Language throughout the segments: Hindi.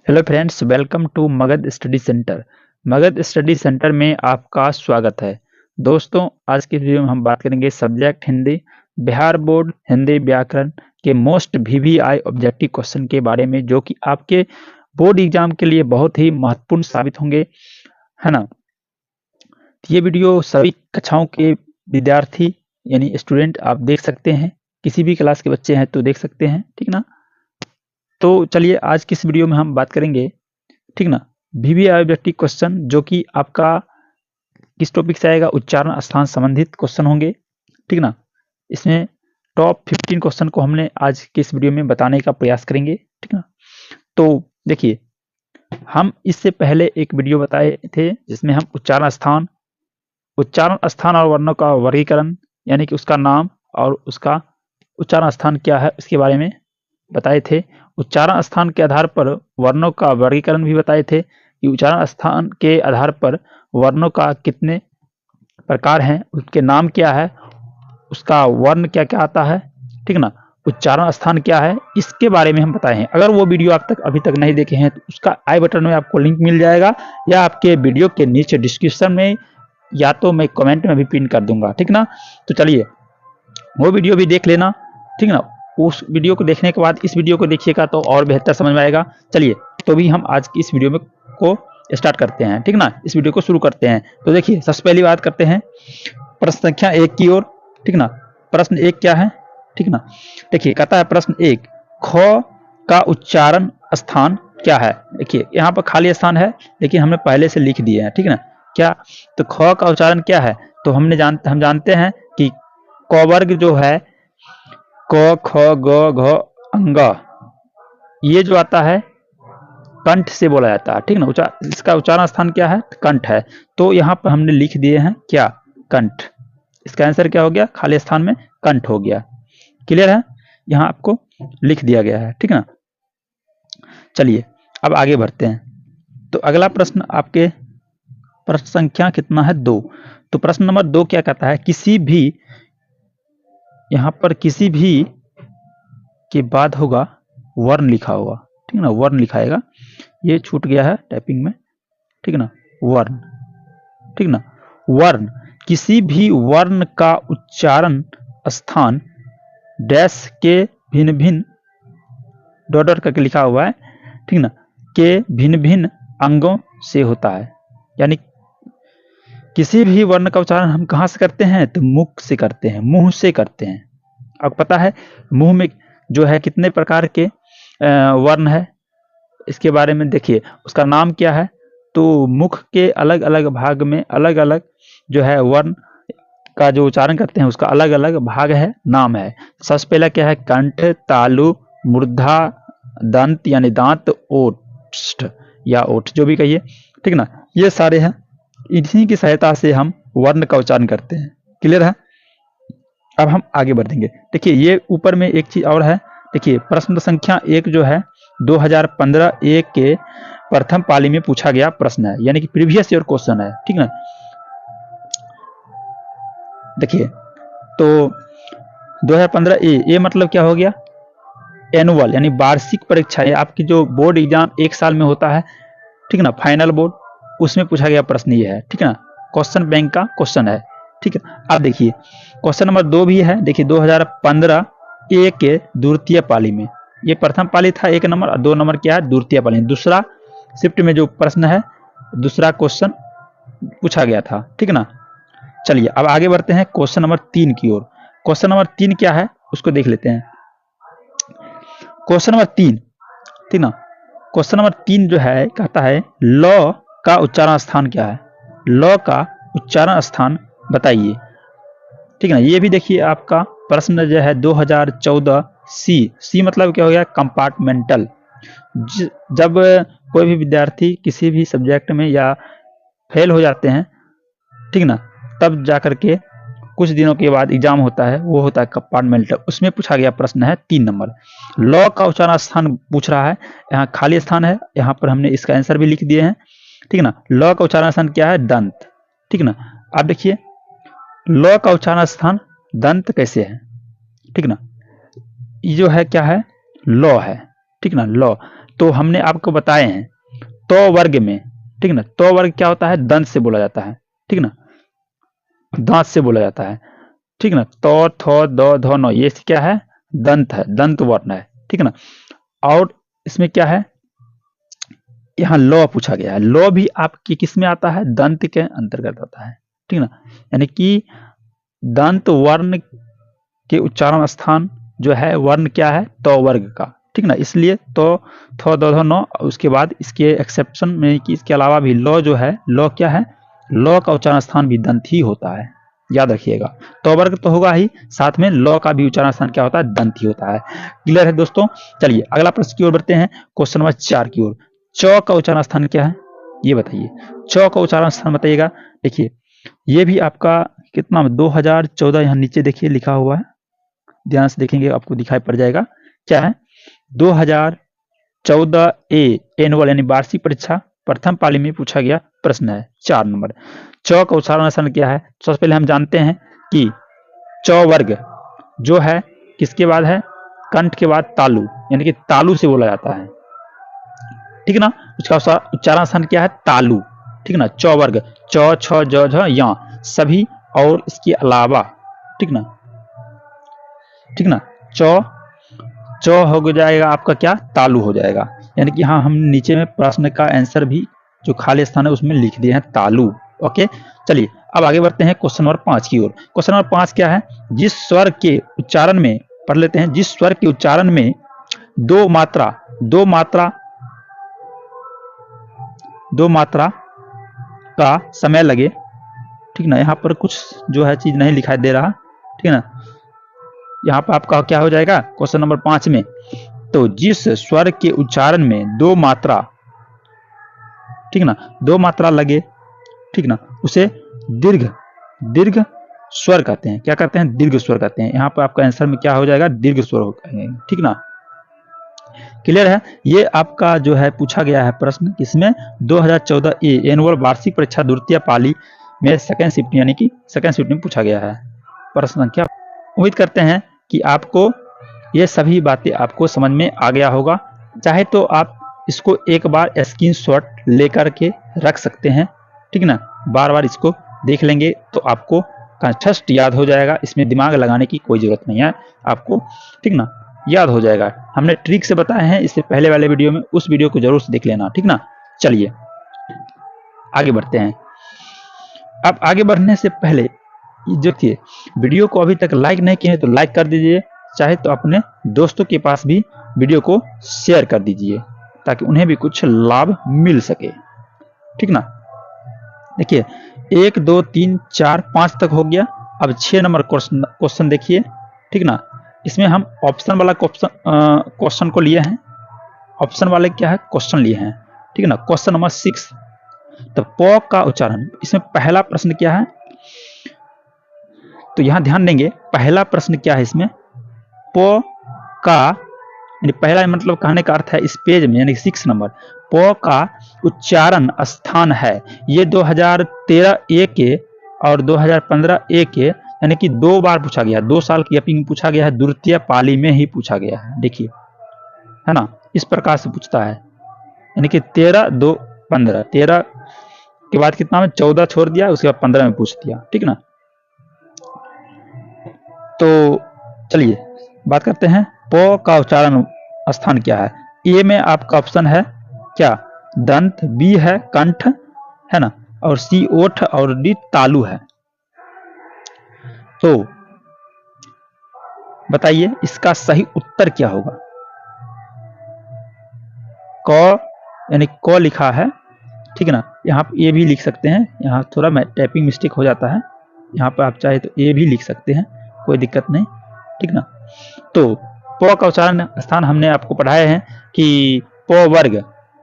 Hello friends, welcome to Magadh study centre. Magadh study centre में आपका स्वागत है। दोस्तों, आज की वीडियो में हम बात करेंगे सब्जेक्ट हिंदी, बिहार बोर्ड हिंदी व्याकरण के मोस्ट वीवीआई ऑब्जेक्टिव क्वेश्चन के बारे में, जो कि आपके बोर्ड एग्जाम के लिए बहुत ही महत्वपूर्ण साबित होंगे, है ना। ये वीडियो सभी कक्षाओं के विद्यार्थी यानी स्टूडेंट आप देख सकते हैं, किसी भी क्लास के बच्चे हैं तो देख सकते हैं, ठीक ना। तो चलिए आज की इस वीडियो में हम बात करेंगे, ठीक ना, वीवीआई ऑब्जेक्टिव क्वेश्चन, जो कि आपका किस टॉपिक से आएगा, उच्चारण स्थान संबंधित क्वेश्चन होंगे, ठीक ना। इसमें टॉप 15 क्वेश्चन को हमने आज के इस वीडियो में बताने का प्रयास करेंगे, ठीक ना। तो देखिए, हम इससे पहले एक वीडियो बताए थे जिसमें हम उच्चारण स्थान और वर्णों का वर्गीकरण, यानी कि उसका नाम और उसका उच्चारण स्थान क्या है उसके बारे में बताए थे। उच्चारण स्थान के आधार पर वर्णों का वर्गीकरण भी बताए थे कि उच्चारण स्थान के आधार पर वर्णों का कितने प्रकार हैं, उसके नाम क्या है, उसका वर्ण क्या क्या आता है, ठीक ना, उच्चारण स्थान क्या है, इसके बारे में हम बताए हैं। अगर वो वीडियो आप तक अभी तक नहीं देखे हैं तो उसका आई बटन में आपको लिंक मिल जाएगा, या आपके वीडियो के नीचे डिस्क्रिप्शन में, या तो मैं कमेंट में भी पिन कर दूंगा, ठीक ना। तो चलिए वो वीडियो भी देख लेना, ठीक ना। उस वीडियो को देखने के बाद इस वीडियो को देखिएगा तो और बेहतर समझ में आएगा। चलिए तो भी हम आज की इस वीडियो में को स्टार्ट करते हैं, ठीक ना, इस वीडियो को शुरू करते हैं। तो देखिए, सबसे पहली बात करते हैं प्रश्न संख्या 1 की ओर, ठीक ना। प्रश्न 1 क्या है, ठीक ना। देखिए, कहता है प्रश्न 1, ख का उच्चारण स्थान क्या है। देखिए यहाँ पर खाली स्थान है, लेकिन हमने पहले से लिख दिए हैं, ठीक ना। क्या, तो ख का उच्चारण क्या है, तो हम जानते हैं कि क वर्ग जो है, क ख ग घ अंग, ये जो आता है कंठ से बोला जाता है, ठीक ना। इसका उच्चारण स्थान क्या है, कंठ है। तो यहाँ पर हमने लिख दिए हैं क्या, कंठ। इसका आंसर क्या हो गया, खाली स्थान में कंठ हो गया। क्लियर है, यहाँ आपको लिख दिया गया है, ठीक ना। चलिए अब आगे बढ़ते हैं। तो अगला प्रश्न आपके प्रश्न संख्या कितना है, 2। तो प्रश्न नंबर 2 क्या कहता है, किसी भी, यहाँ पर किसी भी के बाद होगा वर्ण लिखा होगा, ठीक ना, वर्ण लिखाएगा। ये छूट गया है टाइपिंग में, ठीक ना, वर्ण, ठीक ना। वर्ण, किसी भी वर्ण का उच्चारण स्थान डैश के भिन्न भिन्न डॉट डॉट करके लिखा हुआ है, ठीक ना, के भिन्न भिन्न अंगों से होता है। यानी किसी भी वर्ण का उच्चारण हम कहाँ से करते हैं, तो मुख से करते हैं, मुंह से करते हैं। आपको पता है मुंह में जो है कितने प्रकार के वर्ण है, इसके बारे में देखिए, उसका नाम क्या है। तो मुख के अलग अलग भाग में अलग अलग जो है वर्ण का जो उच्चारण करते हैं उसका अलग अलग भाग है, नाम है। सबसे पहला क्या है, कंठ, तालु, मूर्धा, दंत यानी दांत, ओष्ठ या ओठ, जो भी कहिए, ठीक ना। ये सारे हैं, इन्हीं की सहायता से हम वर्ण का उच्चारण करते हैं। क्लियर है, अब हम आगे बढ़ेंगे। देखिए ये ऊपर में एक चीज और है। देखिए प्रश्न संख्या 1 जो है 2015 एक के प्रथम पाली में पूछा गया प्रश्न है, यानी कि प्रीवियस ईयर क्वेश्चन है, ठीक ना। देखिए तो 2015 ए मतलब क्या हो गया, एनुअल यानी वार्षिक परीक्षा, आपकी जो बोर्ड एग्जाम एक साल में होता है, ठीक ना, फाइनल बोर्ड, उसमें पूछा गया प्रश्न ये है, ठीक ना। क्वेश्चन बैंक का क्वेश्चन है, ठीक है। अब देखिए क्वेश्चन नंबर 2 भी है। देखिए 2015 ए के द्वितीय पाली में, ये प्रथम पाली था 1 नंबर, और 2 नंबर क्या है, द्वितीय पाली, दूसरा शिफ्ट में जो प्रश्न है, दूसरा क्वेश्चन पूछा गया था, ठीक ना। चलिए अब आगे बढ़ते हैं क्वेश्चन नंबर 3 की ओर। क्वेश्चन नंबर 3 क्या है उसको देख लेते हैं। क्वेश्चन नंबर 3, ठीक ना, क्वेश्चन नंबर 3 जो है कहता है ल का उच्चारण स्थान क्या है, ल का उच्चारण स्थान बताइए, ठीक ना। ये भी देखिए आपका प्रश्न जो है 2014 सी मतलब क्या हो गया, कंपार्टमेंटल। जब कोई भी विद्यार्थी किसी भी सब्जेक्ट में या फेल हो जाते हैं, ठीक ना, तब जाकर के कुछ दिनों के बाद एग्जाम होता है, वो होता है कंपार्टमेंटल। उसमें पूछा गया प्रश्न है 3 नंबर, लॉ का उच्चारण स्थान पूछ रहा है। यहाँ खाली स्थान है, यहाँ पर हमने इसका आंसर भी लिख दिए हैं, ठीक ना। लॉ का उच्चारण स्थान क्या है, दंत, ठीक ना। अब देखिए लॉ का उच्चारण स्थान दंत कैसे है, ठीक ना। ये जो है क्या है, लॉ है, ठीक ना, लॉ। तो हमने आपको बताए हैं तो वर्ग में, ठीक ना, तो वर्ग क्या होता है, दंत से बोला जाता है, ठीक ना, दांत से बोला जाता है, ठीक ना। तो थो दो धो नो ये क्या है, दंत है, दंत वर्ण है, ठीक ना। और इसमें क्या है, यहाँ लॉ पूछा गया है, लॉ भी आपकी किस में आता है, दंत के अंतर्गत आता है, ठीक ना। यानी कि दंत वर्ण के उच्चारण स्थान जो है वर्ण क्या है, तो वर्ग का, ठीक ना। इसलिए तो थो दो धो नो, उसके बाद इसके एक्सेप्शन में कि इसके अलावा भी लॉ जो है, लॉ क्या है, लॉ का उच्चारण स्थान भी दंत ही होता है, याद रखिएगा। तो वर्ग तो होगा ही, साथ में लॉ का भी उच्चारण स्थान क्या होता है, दंत ही होता है। क्लियर है दोस्तों। चलिए अगला प्रश्न की ओर बढ़ते हैं, क्वेश्चन नंबर 4 की ओर। च का उच्चारण स्थान क्या है, ये बताइए, च का उच्चारण स्थान बताइएगा। देखिए ये भी आपका कितना 2014 यहाँ नीचे देखिए लिखा हुआ है, ध्यान से देखेंगे आपको दिखाई पड़ जाएगा, क्या है 2014 एनुअल यानी वार्षिक परीक्षा प्रथम पाली में पूछा गया प्रश्न है 4 नंबर। च का उच्चारण स्थान क्या है, सबसे पहले हम जानते हैं कि च वर्ग जो है किसके बाद है, कंठ के बाद तालु, यानी कि तालु से बोला जाता है, ठीक ना। उसका उच्चारण स्थान क्या है, तालु, ठीक ना। च वर्ग च छ ज झ या सभी और इसके अलावा, ठीक ना, ठीक ना। च हो जाएगा आपका क्या, तालु हो जाएगा, यानी कि हाँ हम नीचे में प्रश्न का आंसर भी जो खाली स्थान है उसमें लिख दिए हैं तालु। ओके चलिए अब आगे बढ़ते हैं क्वेश्चन नंबर 5 की ओर। क्वेश्चन नंबर 5 क्या है, जिस स्वर के उच्चारण में, पढ़ लेते हैं, जिस स्वर के उच्चारण में दो मात्रा का समय लगे, ठीक ना। यहाँ पर कुछ जो है चीज नहीं दिखाई दे रहा, ठीक ना। यहाँ पर आपका क्या हो जाएगा क्वेश्चन नंबर 5 में, तो जिस स्वर के उच्चारण में दो मात्रा, ठीक ना, दो मात्रा लगे, ठीक ना, उसे दीर्घ स्वर कहते हैं। क्या कहते हैं, दीर्घ स्वर कहते हैं। यहाँ पर आपका आंसर में क्या हो जाएगा, दीर्घ स्वर होगा, ठीक ना। क्लियर है। ये आपका जो है पूछा गया है प्रश्न किसमें, 2014 एनुअल वार्षिक परीक्षा द्वितीय पाली में सेकंड शिफ्ट, यानी कि सेकंड शिफ्ट में पूछा गया है प्रश्न संख्या। उम्मीद करते हैं कि आपको ये सभी बातें आपको समझ में आ गया होगा। चाहे तो आप इसको एक बार स्क्रीनशॉट लेकर के रख सकते हैं, ठीक ना, बार बार इसको देख लेंगे तो आपको कंठस्थ याद हो जाएगा, इसमें दिमाग लगाने की कोई जरूरत नहीं है आपको, ठीक ना, याद हो जाएगा। हमने ट्रिक से बताए हैं इससे पहले वाले वीडियो में, उस वीडियो को जरूर से देख लेना, ठीक ना। चलिए आगे बढ़ते हैं। अब आगे बढ़ने से पहले देखिए वीडियो को अभी तक लाइक नहीं किए हैं तो लाइक कर दीजिए, चाहे तो अपने दोस्तों के पास भी वीडियो को शेयर कर दीजिए ताकि उन्हें भी कुछ लाभ मिल सके, ठीक ना। देखिए 1 2 3 4 5 तक हो गया। अब 6 नंबर क्वेश्चन देखिए, ठीक ना। इसमें हम ऑप्शन वाला क्वेश्चन को लिए हैं, ऑप्शन वाले क्या है क्वेश्चन लिए हैं, ठीक ना। क्वेश्चन नंबर 6, तो प का उच्चारण, इसमें पहला प्रश्न क्या है, तो यहां ध्यान देंगे पहला प्रश्न क्या है इसमें, प का यानी पहला मतलब कहने का अर्थ है इस पेज में यानी 6 नंबर, प का उच्चारण स्थान है। ये 2013 ए के और 2015 ए के, यानी कि 2 बार पूछा गया, 2 साल की अपील में पूछा गया है, द्वितीय पाली में ही पूछा गया है। देखिए है ना, इस प्रकार से पूछता है, यानी कि 13 2 15, 13 के बाद कितना में 14 छोड़ दिया, उसके बाद 15 में पूछ दिया, ठीक ना। तो चलिए बात करते हैं प का उच्चारण स्थान क्या है। ए में आपका ऑप्शन है क्या, दंत, बी है कंठ, है ना, और सी ओठ और डी तालु है। तो बताइए इसका सही उत्तर क्या होगा। क यानी क लिखा है, ठीक है ना, यहाँ पे ए भी लिख सकते हैं, यहाँ थोड़ा टाइपिंग मिस्टेक हो जाता है, यहाँ पर आप चाहे तो ए भी लिख सकते हैं, कोई दिक्कत नहीं, ठीक ना। तो प का उच्चारण स्थान हमने आपको पढ़ाए हैं कि प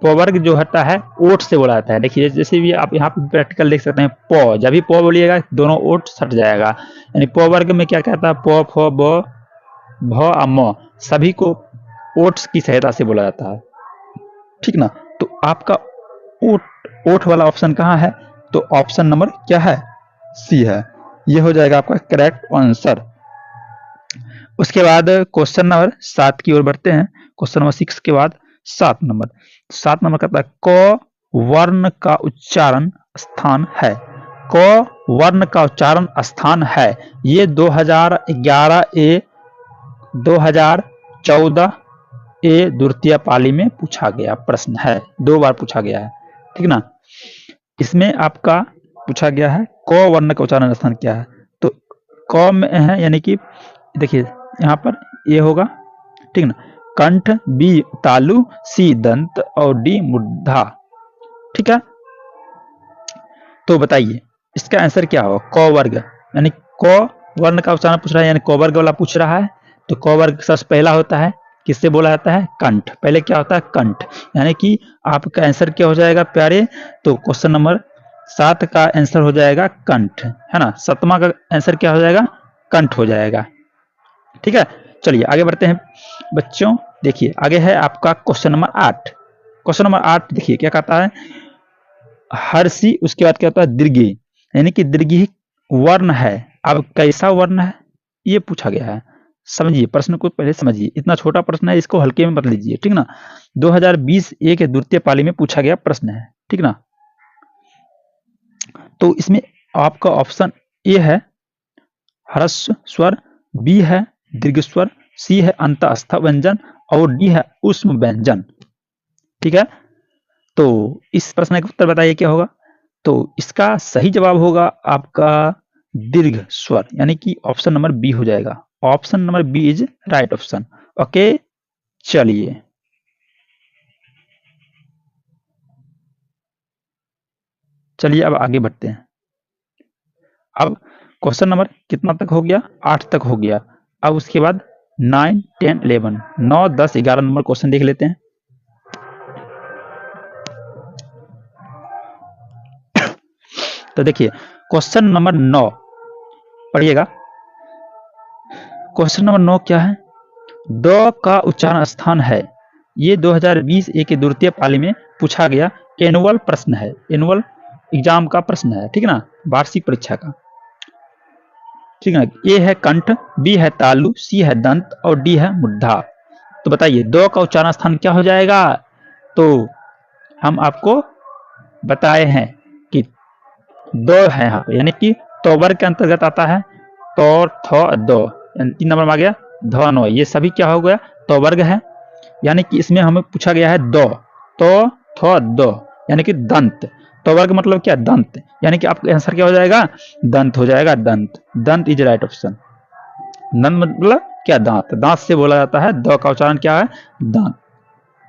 वर्ग जो होता है ओठ से बोला जाता है। देखिए जैसे भी आप यहाँ पे प्रैक्टिकल देख सकते हैं, प जब भी प बोलिएगा दोनों ओठ सट जाएगा, यानी प वर्ग में क्या कहता है, प फ ब भ आ म सभी को ओठ की सहायता से बोला जाता है, ठीक ना। तो आपका ओठ वाला ऑप्शन कहाँ है, तो ऑप्शन नंबर क्या है, सी है, ये हो जाएगा आपका करेक्ट आंसर। उसके बाद क्वेश्चन नंबर 7 की ओर बढ़ते हैं। क्वेश्चन नंबर 6 के बाद 7 नंबर कहता है क वर्ण का उच्चारण स्थान है। क वर्ण का उच्चारण स्थान है, ये 2011 ए 2014 ए द्वितीय पाली में पूछा गया प्रश्न है, 2 बार पूछा गया है, ठीक ना। इसमें आपका पूछा गया है क वर्ण का उच्चारण स्थान क्या है, तो क में है, यानी कि देखिए यहाँ पर ये होगा, ठीक ना, कंठ, बी तालु, सी दंत और डी मूर्धा, ठीक है। तो बताइए इसका आंसर क्या होगा, क वर्ग, यानी क वर्ण का उच्चारण पूछ रहा है, यानी क वर्ग वाला पूछ रहा है, तो क वर्ग सबसे पहला होता है, किससे बोला जाता है, कंठ, पहले क्या होता है कंठ, यानी कि आपका आंसर क्या हो जाएगा प्यारे, तो क्वेश्चन नंबर 7 का आंसर हो जाएगा कंठ, है ना, 7वां का आंसर क्या हो जाएगा, कंठ हो जाएगा, ठीक है। चलिए आगे बढ़ते हैं बच्चों, देखिए आगे है आपका क्वेश्चन नंबर 8। क्वेश्चन नंबर 8 देखिए क्या कहता है, हर्षी, उसके बाद क्या होता है दीर्घी, यानी कि दीर्घी वर्ण है, अब कैसा वर्ण है ये पूछा गया है, समझिए प्रश्न को पहले समझिए, इतना छोटा प्रश्न है, इसको हल्के में मत लीजिए, ठीक ना। 2020 ए के द्वितीय पाली में पूछा गया प्रश्न है, ठीक ना। तो इसमें आपका ऑप्शन ए है ह्रस्व स्वर, बी है दीर्घ स्वर, सी है अंतःस्थ व्यंजन और डी है ऊष्म व्यंजन, ठीक है। तो इस प्रश्न का उत्तर बताइए क्या होगा, तो इसका सही जवाब होगा आपका दीर्घ स्वर, यानी कि ऑप्शन नंबर बी हो जाएगा, option number B is right option, okay. चलिए अब आगे बढ़ते हैं। अब क्वेश्चन नंबर कितना तक हो गया, 8 तक हो गया। अब उसके बाद 9, 10, 11, 9, 10, 11 नंबर क्वेश्चन देख लेते हैं। तो देखिए क्वेश्चन नंबर 9 पढ़िएगा। क्वेश्चन नंबर 9 क्या है, द का उच्चारण स्थान है, ये 2020 ए के द्वितीय पाली में पूछा गया एनुअल प्रश्न है, एनुअल एग्जाम का प्रश्न है, ठीक ना, वार्षिक परीक्षा का, ठीक है। ए है कंठ, बी है तालु, सी है दंत और डी है मूर्धा। तो बताइए दो का उच्चारण स्थान क्या हो जाएगा, तो हम आपको बताए हैं कि दो है यहाँ पे, यानी कि तो वर्ग के अंतर्गत आता है, तो थ दो, 3 नंबर में आ गया ध नो, ये सभी क्या हो गया तो वर्ग है, यानी कि इसमें हमें पूछा गया है दो, तो थ दो, यानी कि दंत, तो वर्ग मतलब क्या दंत, यानी कि आपका आंसर क्या हो जाएगा दंत हो जाएगा, दंत, दंत इज राइट ऑप्शन। दंत मतलब क्या दांत, दांत से बोला जाता है, द का उच्चारण क्या है दांत,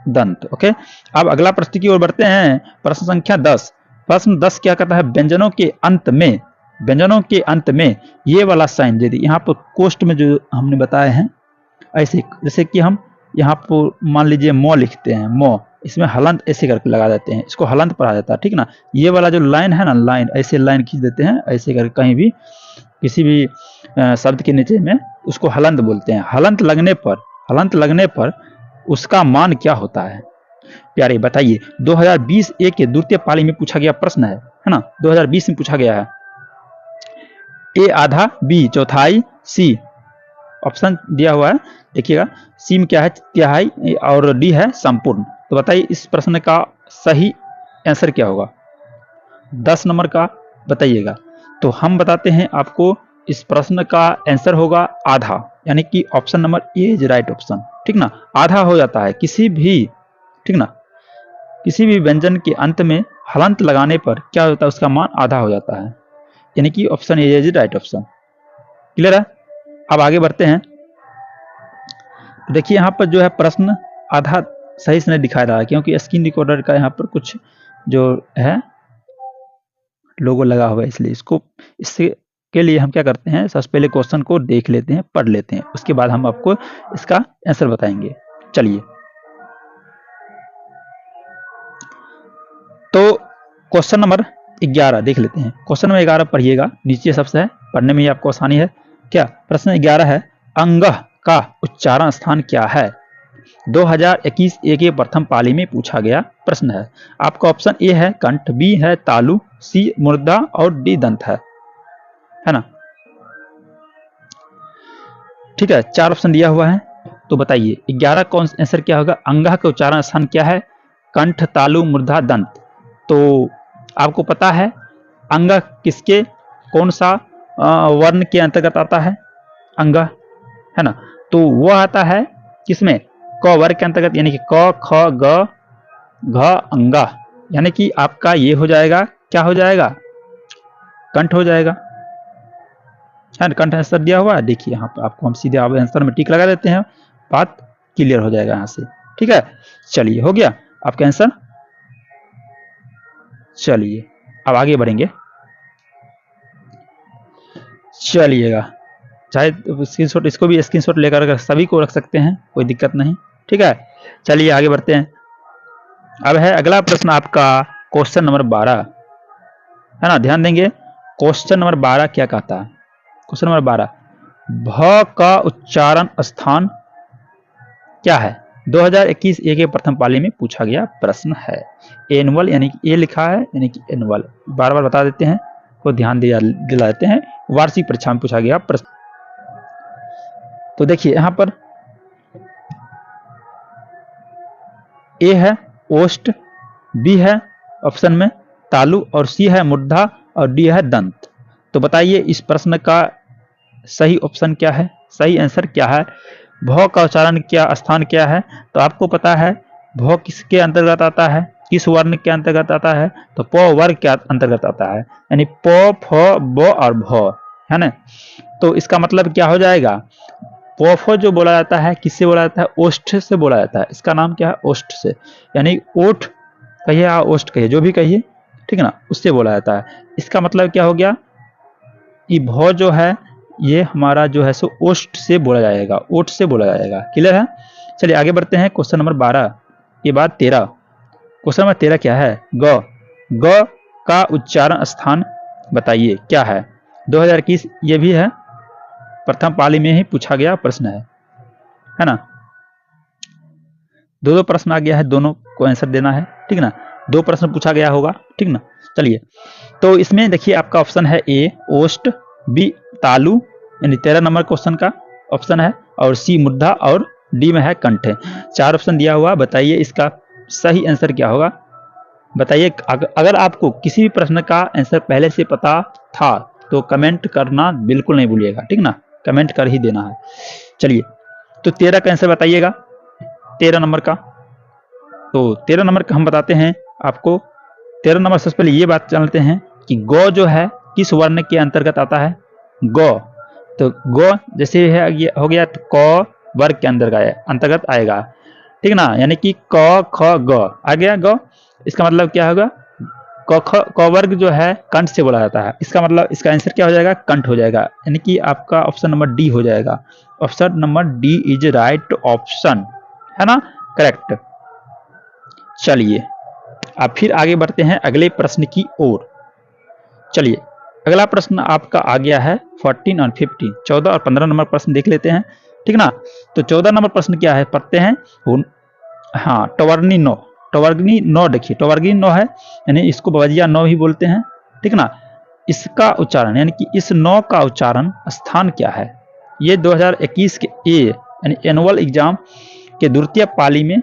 दंत, ओके। अब अगला प्रश्न की ओर बढ़ते हैं, प्रश्न संख्या 10। प्रश्न 10 क्या कहता है, व्यंजनों के अंत में, व्यंजनों के अंत में ये वाला साइन, यदि यहाँ पर कोष्ट में जो हमने बताए हैं ऐसे, जैसे कि हम यहाँ पर मान लीजिए मो लिखते हैं, मो, इसमें हलंत ऐसे करके लगा देते हैं, इसको हलंत पढ़ा जाता है, ठीक ना। ये वाला जो लाइन है ना, लाइन ऐसे लाइन खींच देते हैं ऐसे करके, कहीं भी किसी भी शब्द के नीचे में उसको हलंत बोलते हैं। हलंत लगने पर उसका मान क्या होता है प्यारे बताइए, 2020 ए के द्वितीय पाली में पूछा गया प्रश्न है ना, 2020 में पूछा गया है। ए आधा, बी चौथाई, सी ऑप्शन दिया हुआ है, देखिएगा सी में क्या है तिहाई और डी है संपूर्ण। तो बताइए इस प्रश्न का सही आंसर क्या होगा, 10 नंबर का बताइएगा। तो हम बताते हैं आपको, इस प्रश्न का आंसर होगा आधा, यानी कि option number A is right option, ठीक ना। आधा हो जाता है किसी भी, ठीक ना, किसी भी व्यंजन के अंत में हलंत लगाने पर क्या होता है, उसका मान आधा हो जाता है, यानी कि option A is right option. Clear है। अब आगे बढ़ते हैं, देखिए यहाँ पर जो है प्रश्न आधा सही से नहीं दिखा रहा है, क्योंकि स्क्रीन रिकॉर्डर का यहाँ पर कुछ जो है लोगो लगा हुआ है, इसलिए इससे के लिए हम क्या करते हैं, सबसे पहले क्वेश्चन को देख लेते हैं, पढ़ लेते हैं, उसके बाद हम आपको इसका आंसर बताएंगे। चलिए तो क्वेश्चन नंबर 11 देख लेते हैं। क्वेश्चन नंबर 11 पढ़िएगा, नीचे सबसे है, पढ़ने में ही आपको आसानी है। क्या प्रश्न 11 है, अंगह का उच्चारण स्थान क्या है, 2021 ए के प्रथम पाली में पूछा गया प्रश्न है। आपका ऑप्शन ए है कंठ, बी है तालु, सी मूर्धा और डी दंत है ना। ठीक है, 4 ऑप्शन दिया हुआ है, तो बताइए 11 का आंसर क्या होगा? अंगः का उच्चारण स्थान क्या है? कंठ, तालु, मूर्धा, दंत। तो आपको पता है अंगः किसके कौन सा वर्ण के अंतर्गत आता है? अंगः, है ना, तो वो आता है किसमें? क वर्ग के अंतर्गत, यानी कि क, ख, ग, घ, अंगा, यानी कि आपका ये हो जाएगा, क्या हो जाएगा? कंठ हो जाएगा, है ना। कंठ आंसर दिया हुआ है, देखिए यहाँ पर आपको हम सीधे आंसर में टिक लगा देते हैं, बात क्लियर हो जाएगा यहाँ से। ठीक है, चलिए हो गया आपका आंसर। चलिए अब आगे बढ़ेंगे, चलिएगा, चाहे स्क्रीनशॉट, इसको भी स्क्रीनशॉट लेकर सभी को रख सकते हैं, कोई दिक्कत नहीं। ठीक है, चलिए आगे बढ़ते हैं। अब है अगला प्रश्न आपका क्वेश्चन नंबर 12, है ना, ध्यान देंगे। क्वेश्चन नंबर 12 क्या कहता है? क्वेश्चन नंबर 12, भ का उच्चारण स्थान क्या है? 2021 ए के प्रथम पाली में पूछा गया प्रश्न है। एनुअल यानी कि ए लिखा है, यानी कि एनुअल, बार बार बता देते हैं, को ध्यान दिला देते हैं, वार्षिक परीक्षा में पूछा गया प्रश्न। तो देखिए यहां पर ए है ओष्ठ, बी है ऑप्शन में तालु, और सी है मूर्धा, और डी है दंत। तो बताइए इस प्रश्न का सही ऑप्शन क्या है? सही आंसर क्या है? भ का उच्चारण क्या स्थान क्या है? तो आपको पता है भ किसके अंतर्गत आता है, किस वर्ण के अंतर्गत आता है? तो प वर्ग के अंतर्गत आता है, यानी प, फ, ब और भ, है ना। तो इसका मतलब क्या हो जाएगा? पोफ जो बोला जाता है किससे बोला जाता है? ओष्ठ से बोला जाता है। इसका नाम क्या है? ओष्ठ से, यानी ओठ कहिए या ओष्ठ कहिए, जो भी कहिए, ठीक है ना, उससे बोला जाता है। इसका मतलब क्या हो गया? ये भ जो है ये हमारा जो है सो ओष्ठ से बोला जाएगा, ओठ से बोला जाएगा। क्लियर है? चलिए आगे बढ़ते हैं क्वेश्चन नंबर 12 के बाद 13। क्वेश्चन नंबर 13 क्या है? ग, ग का उच्चारण स्थान बताइए क्या है? 2021 ये भी है, प्रथम पाली में ही पूछा गया प्रश्न है ना। दो प्रश्न आ गया है, दोनों को आंसर देना है, ठीक ना, 2 प्रश्न पूछा गया होगा, ठीक ना। चलिए तो इसमें देखिए आपका ऑप्शन है ए ओष्ठ, बी तालु, यानी 13 नंबर क्वेश्चन का ऑप्शन है, और सी मूर्धा, और डी में है कंठ। 4 ऑप्शन दिया हुआ, बताइए इसका सही आंसर क्या होगा? बताइए। अगर आपको किसी भी प्रश्न का आंसर पहले से पता था तो कमेंट करना बिल्कुल नहीं भूलिएगा, ठीक ना, कमेंट कर ही देना है। चलिए तो 13 का आंसर बताइएगा, 13 नंबर का। तो 13 नंबर का हम बताते हैं आपको। 13 नंबर सबसे पहले ये बात जानते हैं कि गौ जो है किस वर्ण के अंतर्गत आता है? गौ, तो गौ जैसे है ये हो गया, तो क वर्ग के अंतर्गत आएगा, ठीक ना, यानी कि क ख ग आ गया गौ। इसका मतलब क्या होगा? क वर्ग जो है कंठ से बोला जाता है, इसका मतलब इसका आंसर क्या हो जाएगा? कंठ हो जाएगा, यानी कि आपका ऑप्शन नंबर डी हो जाएगा। Option number D is right option, है ना, करेक्ट। चलिए अब फिर आगे बढ़ते हैं अगले प्रश्न की ओर। चलिए अगला प्रश्न आपका आ गया है 14 और 15, 14 और 15 नंबर प्रश्न देख लेते हैं, ठीक ना। तो 14 नंबर प्रश्न क्या है, पढ़ते हैं। हाँ, टवर्नी नो, टवर्नी नो, देखिए टवर्नी नो है, यानी इसको बवजिया नो भी बोलते हैं, ठीक ना। इसका उच्चारण, यानी कि इस नो का उच्चारण स्थान क्या है? ये 2021 के ए यानी एनुअल एग्जाम के द्वितीय पाली में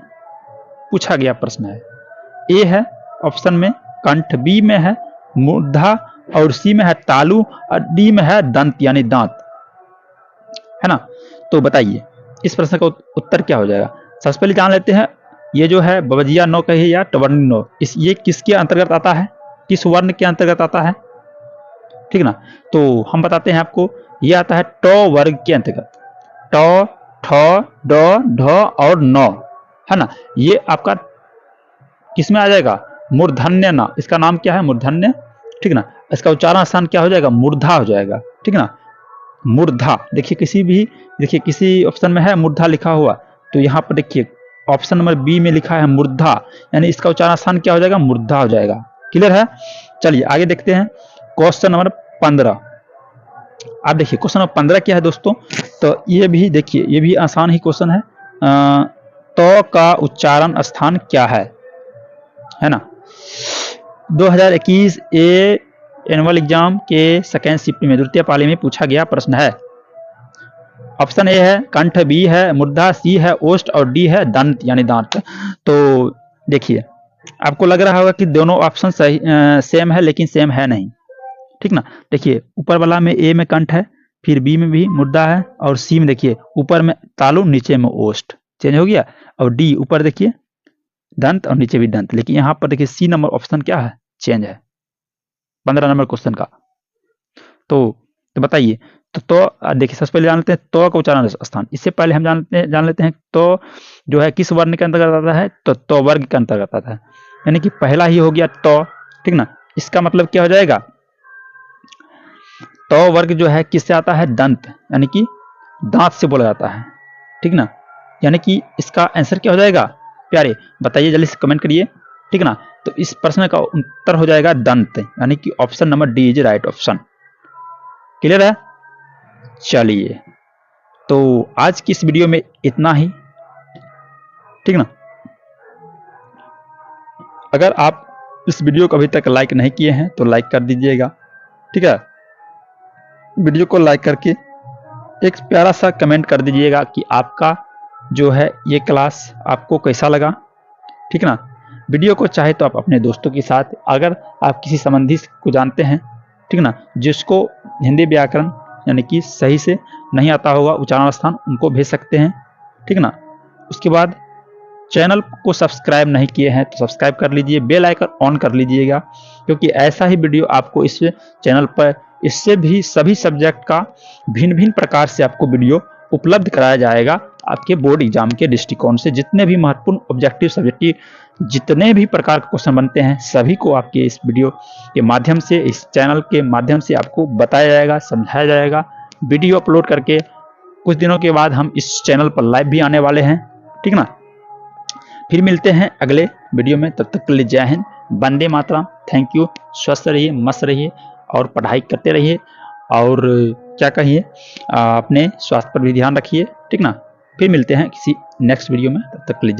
पूछा गया प्रश्न है। ए है ऑप्शन में कंठ, बी में है मूर्धा, और सी में है तालु, और डी में है दंत यानी दांत, है ना। तो बताइए इस प्रश्न का उत्तर क्या हो जाएगा? सबसे पहले जान लेते हैं, ये जो है बवजिया नो कहिए या टवर्नी नो, ये किसके अंतर्गत आता है, किस वर्ण के अंतर्गत आता है, ठीक ना। तो हम बताते हैं आपको, ये आता है ट वर्ग के अंतर्गत, ट, ठ, ड, ढ और न, है ना। ये आपका किस में आ जाएगा? मूर्धन्य ना, इसका नाम क्या है? मूर्धन्य, ठीक ना। इसका उच्चारण स्थान क्या हो जाएगा? मूर्धा हो जाएगा, ठीक ना, मूर्धा। देखिए किसी भी, देखिए किसी ऑप्शन में है मूर्धा लिखा हुआ, तो यहाँ पर देखिए ऑप्शन नंबर बी में लिखा है मूर्धा, यानी इसका उच्चारण स्थान क्या हो जाएगा? मूर्धा हो जाएगा। क्लियर है? चलिए आगे देखते हैं क्वेश्चन नंबर 15। आप देखिए क्वेश्चन नंबर 15 क्या है दोस्तों, तो ये भी देखिए, ये भी आसान ही क्वेश्चन है। तो का उच्चारण स्थान क्या है ना। 2021 ए एनुअल एग्जाम के सेकेंड शिफ्ट में द्वितीय पाली में पूछा गया प्रश्न है। ऑप्शन ए है कंठ, बी है मुर्धा, सी है ओष्ठ और डी है दंत यानी दांत। तो देखिए आपको लग रहा होगा कि दोनों ऑप्शन सही सेम है, लेकिन सेम है नहीं, ठीक ना। देखिए ऊपर वाला में ए में कंठ है, फिर बी में भी मुर्दा है, और सी में देखिए ऊपर में तालु नीचे में ओष्ठ, चेंज हो गया। और डी ऊपर देखिए दंत और नीचे भी दंत, लेकिन यहाँ पर देखिए सी नंबर ऑप्शन क्या है, चेंज है 15 नंबर क्वेश्चन का। तो बताइए तो देखिए सबसे पहले जान लेते हैं तो का उच्चारण स्थान। इससे पहले हम जान लेते हैं तो जो है किस वर्ण के अंतर्गत आता है, तो वर्ग के अंतर्गत आता है, यानी कि पहला ही हो गया तो, ठीक ना। इसका मतलब क्या हो जाएगा, तो वर्ग जो है किससे आता है, दंत, यानी कि दांत से बोला जाता है, ठीक ना। यानी कि इसका आंसर क्या हो जाएगा प्यारे, बताइए जल्दी से कमेंट करिए, ठीक ना। तो इस प्रश्न का उत्तर हो जाएगा दंत, यानी कि option number D is right option. Clear है। चलिए तो आज की इस वीडियो में इतना ही, ठीक ना। अगर आप इस वीडियो को अभी तक लाइक नहीं किए हैं तो लाइक कर दीजिएगा, ठीक है। वीडियो को लाइक करके एक प्यारा सा कमेंट कर दीजिएगा कि आपका जो है ये क्लास आपको कैसा लगा, ठीक ना। वीडियो को चाहे तो आप अपने दोस्तों के साथ, अगर आप किसी संबंधी को जानते हैं, ठीक ना, जिसको हिंदी व्याकरण यानी कि सही से नहीं आता होगा उच्चारण स्थान, उनको भेज सकते हैं, ठीक ना। उसके बाद चैनल को सब्सक्राइब नहीं किए हैं तो सब्सक्राइब कर लीजिए, बेल आइकन ऑन कर लीजिएगा, क्योंकि ऐसा ही वीडियो आपको इस चैनल पर इससे भी सभी सब्जेक्ट का भिन्न भिन्न प्रकार से आपको वीडियो उपलब्ध कराया जाएगा। आपके बोर्ड एग्जाम के दृष्टिकोण से जितने भी महत्वपूर्ण ऑब्जेक्टिव सब्जेक्टिव जितने भी प्रकार के क्वेश्चन बनते हैं, सभी को आपके इस वीडियो के माध्यम से, इस चैनल के माध्यम से आपको बताया जाएगा, समझाया जाएगा। वीडियो अपलोड करके कुछ दिनों के बाद हम इस चैनल पर लाइव भी आने वाले हैं, ठीक ना। फिर मिलते हैं अगले वीडियो में, तब तक के लिए जय हिंद, वंदे मातरम, थैंक यू। स्वस्थ रहिए, मस्त रहिए और पढ़ाई करते रहिए, और क्या कहिए अपने स्वास्थ्य पर भी ध्यान रखिए, ठीक ना। फिर मिलते हैं किसी नेक्स्ट वीडियो में, तब तक के लिए जय हिंद।